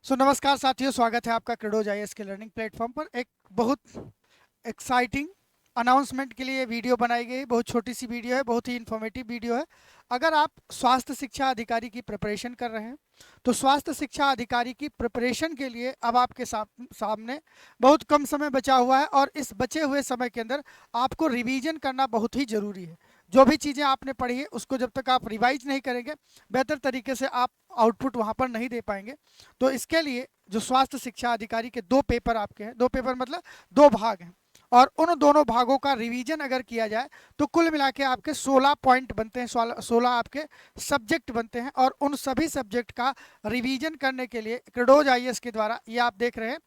नमस्कार साथियों, स्वागत है आपका क्रेडोज आईएएस के लर्निंग प्लेटफॉर्म पर। एक बहुत एक्साइटिंग अनाउंसमेंट के लिए वीडियो बनाई गई। बहुत छोटी सी वीडियो है, बहुत ही इन्फॉर्मेटिव वीडियो है। अगर आप स्वास्थ्य शिक्षा अधिकारी की प्रिपरेशन कर रहे हैं तो स्वास्थ्य शिक्षा अधिकारी की प्रिपरेशन के लिए अब आपके सामने बहुत कम समय बचा हुआ है और इस बचे हुए समय के अंदर आपको रिवीजन करना बहुत ही ज़रूरी है। जो भी चीज़ें आपने पढ़ी है उसको जब तक आप रिवाइज नहीं करेंगे बेहतर तरीके से आप आउटपुट वहाँ पर नहीं दे पाएंगे। तो इसके लिए जो स्वास्थ्य शिक्षा अधिकारी के 2 पेपर आपके हैं, 2 पेपर मतलब 2 भाग हैं, और उन दोनों भागों का रिवीजन अगर किया जाए तो कुल मिला के आपके 16 पॉइंट बनते हैं, 16 आपके सब्जेक्ट बनते हैं। और उन सभी सब्जेक्ट का रिवीजन करने के लिए क्रेडोज आईएएस के द्वारा ये आप देख रहे हैं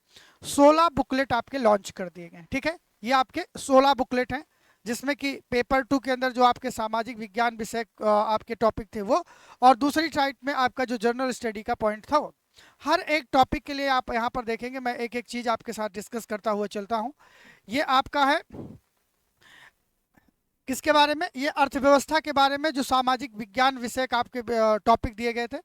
16 बुकलेट आपके लॉन्च कर दिए गए हैं। ठीक है, ये आपके 16 बुकलेट हैं, जिसमें कि पेपर 2 के अंदर जो आपके सामाजिक विज्ञान विषय आपके टॉपिक थे वो, और दूसरी साइड में आपका जो जनरल स्टडी का पॉइंट था वो। हर एक टॉपिक के लिए आप यहाँ पर देखेंगे, मैं एक एक चीज़ आपके साथ डिस्कस करता हुआ चलता हूँ। ये आपका है किसके बारे में, ये अर्थव्यवस्था के बारे में, जो सामाजिक विज्ञान विषय का आपके टॉपिक दिए गए थे।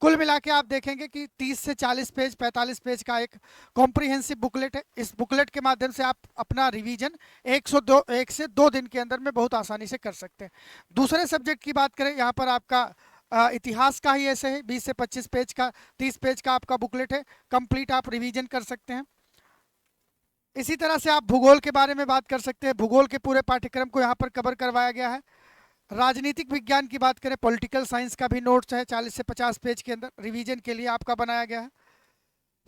कुल मिला के आप देखेंगे कि 30 से 40 पेज 45 पेज का एक कॉम्प्रिहेंसिव बुकलेट है। इस बुकलेट के माध्यम से आप अपना रिवीजन 1 से 2 दिन के अंदर में बहुत आसानी से कर सकते हैं। दूसरे सब्जेक्ट की बात करें, यहाँ पर आपका इतिहास का ही ऐसे है, 20 से 25 पेज का, 30 पेज का आपका बुकलेट है, कंप्लीट आप रिवीजन कर सकते हैं। इसी तरह से आप भूगोल के बारे में बात कर सकते हैं, भूगोल के पूरे पाठ्यक्रम को यहाँ पर कवर करवाया गया है। राजनीतिक विज्ञान की बात करें, पॉलिटिकल साइंस का भी नोट्स है, 40 से 50 पेज के अंदर रिवीजन के लिए आपका बनाया गया है।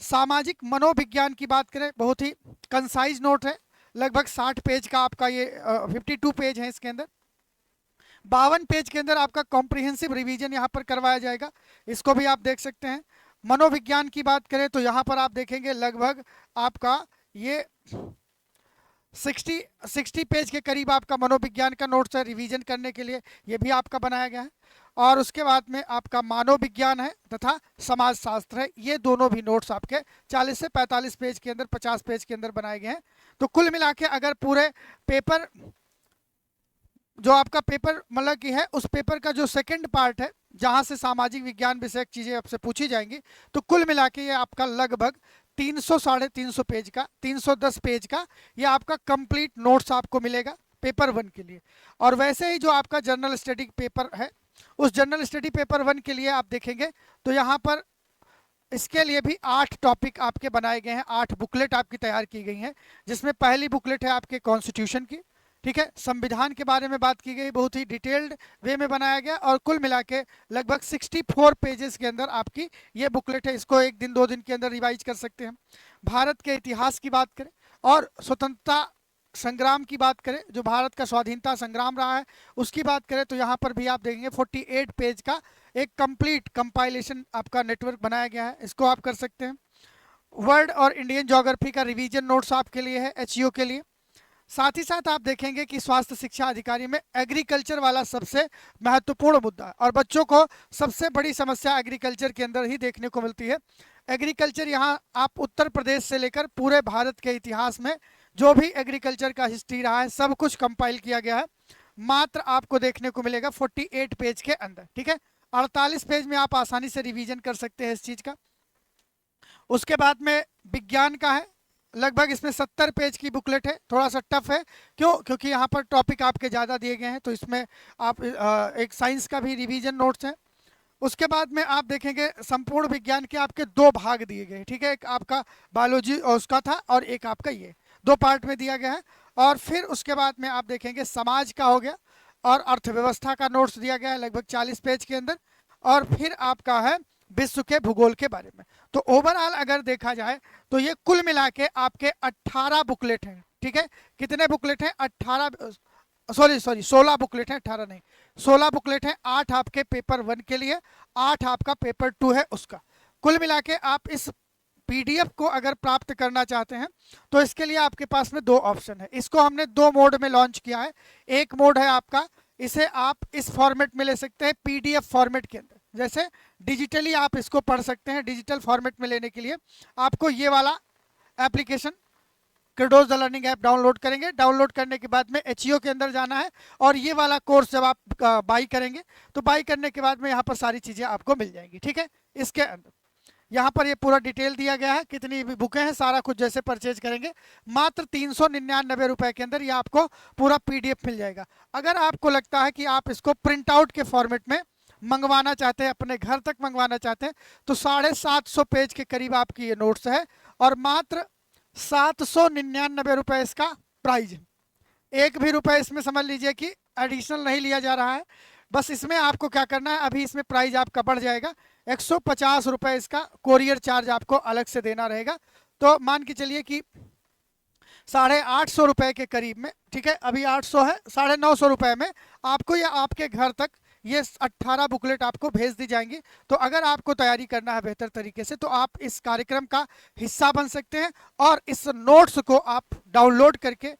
सामाजिक मनोविज्ञान की बात करें, बहुत ही कंसाइज नोट है, लगभग 60 पेज का आपका ये 52 पेज है, इसके अंदर 52 पेज के अंदर आपका कॉम्प्रिहेंसिव रिवीजन यहाँ पर करवाया जाएगा। इसको भी आप देख सकते हैं। मनोविज्ञान की बात करें तो यहाँ पर आप देखेंगे लगभग आपका ये 60 पेज के करीब आपका मनोविज्ञान का नोट्स है रिवीजन करने के लिए, ये भी आपका बनाया गया है। और उसके बाद में आपका मानव विज्ञान है तथा समाजशास्त्र है, ये दोनों भी नोट्स आपके 40 से 45 पेज के अंदर, 50 पेज के अंदर बनाए गए हैं। तो कुल मिला के अगर पूरे पेपर, जो आपका पेपर मतलब कि है, उस पेपर का जो सेकंड पार्ट है जहां से सामाजिक विज्ञान विषयक चीजें आपसे पूछी जाएंगी, तो कुल मिला के ये आपका लगभग 300 साढ़े 300 पेज का, 310 पेज का ये आपका कंप्लीट नोट्स आपको मिलेगा पेपर 1 के लिए। और वैसे ही जो आपका जनरल स्टडी पेपर है, उस जनरल स्टडी पेपर 1 के लिए आप देखेंगे तो यहाँ पर इसके लिए भी 8 टॉपिक आपके बनाए गए हैं, 8 बुकलेट आपकी तैयार की गई हैं। जिसमें पहली बुकलेट है आपके कॉन्स्टिट्यूशन की, ठीक है, संविधान के बारे में बात की गई, बहुत ही डिटेल्ड वे में बनाया गया। और कुल मिला के लगभग 64 पेजेस के अंदर आपकी ये बुकलेट है, इसको 1 दिन 2 दिन के अंदर रिवाइज कर सकते हैं। भारत के इतिहास की बात करें और स्वतंत्रता संग्राम की बात करें, जो भारत का स्वाधीनता संग्राम रहा है उसकी बात करें, तो यहाँ पर भी आप देखेंगे 48 पेज का एक कंप्लीट कंपाइलेशन आपका नेटवर्क बनाया गया है, इसको आप कर सकते हैं। वर्ल्ड और इंडियन ज्योग्राफी का रिवीजन नोट्स आपके लिए है, एचईओ के लिए। साथ ही साथ आप देखेंगे कि स्वास्थ्य शिक्षा अधिकारी में एग्रीकल्चर वाला सबसे महत्वपूर्ण मुद्दा है, और बच्चों को सबसे बड़ी समस्या एग्रीकल्चर के अंदर ही देखने को मिलती है। एग्रीकल्चर यहाँ आप उत्तर प्रदेश से लेकर पूरे भारत के इतिहास में जो भी एग्रीकल्चर का हिस्ट्री रहा है सब कुछ कंपाइल किया गया है, मात्र आपको देखने को मिलेगा 48 पेज के अंदर। ठीक है, 48 पेज में आप आसानी से रिवीजन कर सकते हैं इस चीज का। उसके बाद में विज्ञान का है, लगभग इसमें 70 पेज की बुकलेट है, थोड़ा सा टफ है। क्यों? क्योंकि यहाँ पर टॉपिक आपके ज़्यादा दिए गए हैं, तो इसमें आप एक साइंस का भी रिवीजन नोट्स है। उसके बाद में आप देखेंगे संपूर्ण विज्ञान के आपके 2 भाग दिए गए, ठीक है, एक आपका बायोलॉजी और उसका था, और एक आपका ये 2 पार्ट में दिया गया है। और फिर उसके बाद में आप देखेंगे समाज का हो गया और अर्थव्यवस्था का नोट्स दिया गया है लगभग 40 पेज के अंदर। और फिर आपका है विश्व के भूगोल के बारे में। तो ओवरऑल अगर देखा जाए तो ये कुल मिला के आपके 18 बुकलेट हैं। ठीक है, कितने बुकलेट हैं? 18, सॉरी 16 बुकलेट हैं, 18 नहीं, 16 बुकलेट हैं। 8 आपके पेपर 1 के लिए, 8 आपका पेपर 2 है उसका। कुल मिला के आप इस पीडीएफ को अगर प्राप्त करना चाहते हैं तो इसके लिए आपके पास में 2 ऑप्शन है। इसको हमने 2 मोड में लॉन्च किया है। एक मोड है आपका, इसे आप इस फॉर्मेट में ले सकते हैं, पीडीएफ फॉर्मेट के अंदर, जैसे डिजिटली आप इसको पढ़ सकते हैं। डिजिटल फॉर्मेट में लेने के लिए आपको ये वाला application Credoz the learning app download करेंगे। डाउनलोड करने के बाद में एचईओ के अंदर जाना है, और ये वाला कोर्स जब आप बाई करेंगे तो बाई करने के बाद में यहाँ पर सारी चीज़ें आपको मिल जाएंगी। ठीक है, इसके अंदर यहाँ पर ये पूरा डिटेल दिया गया है, कितनी भी बुकें हैं, सारा कुछ जैसे परचेज करेंगे मात्र 399 रुपए के अंदर ये आपको पूरा पीडीएफ मिल जाएगा। अगर आपको लगता है कि आप इसको प्रिंट आउट के फॉर्मेट में मंगवाना चाहते हैं, अपने घर तक मंगवाना चाहते हैं, तो 750 पेज के करीब आपकी ये नोट्स है और मात्र 799 रुपए इसका प्राइज है। एक भी रुपए इसमें समझ लीजिए कि एडिशनल नहीं लिया जा रहा है। बस इसमें आपको क्या करना है, अभी इसमें प्राइस आपका बढ़ जाएगा, 150 रुपए इसका कोरियर चार्ज आपको अलग से देना रहेगा। तो मान के चलिए कि 850 रुपए के करीब में, ठीक है, अभी 800 है, 950 रुपए में आपको या आपके घर तक ये 18 बुकलेट आपको भेज दी जाएंगी। तो अगर आपको तैयारी करना है बेहतर तरीके से तो आप इस कार्यक्रम का हिस्सा बन सकते हैं और इस नोट्स को आप डाउनलोड करके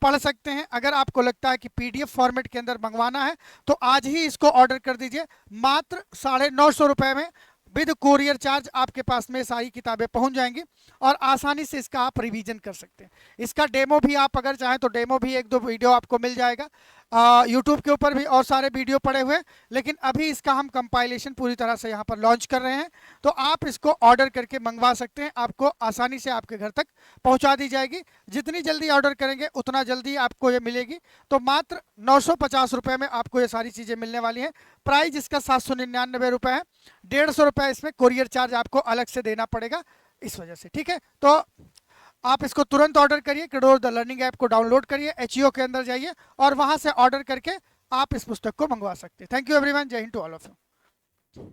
पढ़ सकते हैं। अगर आपको लगता है कि पीडीएफ फॉर्मेट के अंदर मंगवाना है तो आज ही इसको ऑर्डर कर दीजिए, मात्र 950 रुपए में विद कोरियर चार्ज आपके पास में सारी किताबें पहुंच जाएंगी और आसानी से इसका आप रिवीजन कर सकते हैं। इसका डेमो भी आप अगर चाहें तो डेमो भी 1-2 वीडियो आपको मिल जाएगा, यूट्यूब के ऊपर भी और सारे वीडियो पड़े हुए हैं। लेकिन अभी इसका हम कंपाइलेशन पूरी तरह से यहाँ पर लॉन्च कर रहे हैं, तो आप इसको ऑर्डर करके मंगवा सकते हैं, आपको आसानी से आपके घर तक पहुँचा दी जाएगी। जितनी जल्दी ऑर्डर करेंगे उतना जल्दी आपको ये मिलेगी। तो मात्र 950 रुपये में आपको ये सारी चीज़ें मिलने वाली हैं। प्राइस इसका 799 रुपये है, 150 रुपये इसमें कोरियर चार्ज आपको अलग से देना पड़ेगा इस वजह से, ठीक है। तो आप इसको तुरंत ऑर्डर करिए, क्रेडो द लर्निंग ऐप को डाउनलोड करिए, एचईओ के अंदर जाइए और वहां से ऑर्डर करके आप इस पुस्तक को मंगवा सकते हैं। थैंक यू एवरीवन, जय हिंद टू ऑल ऑफ यू।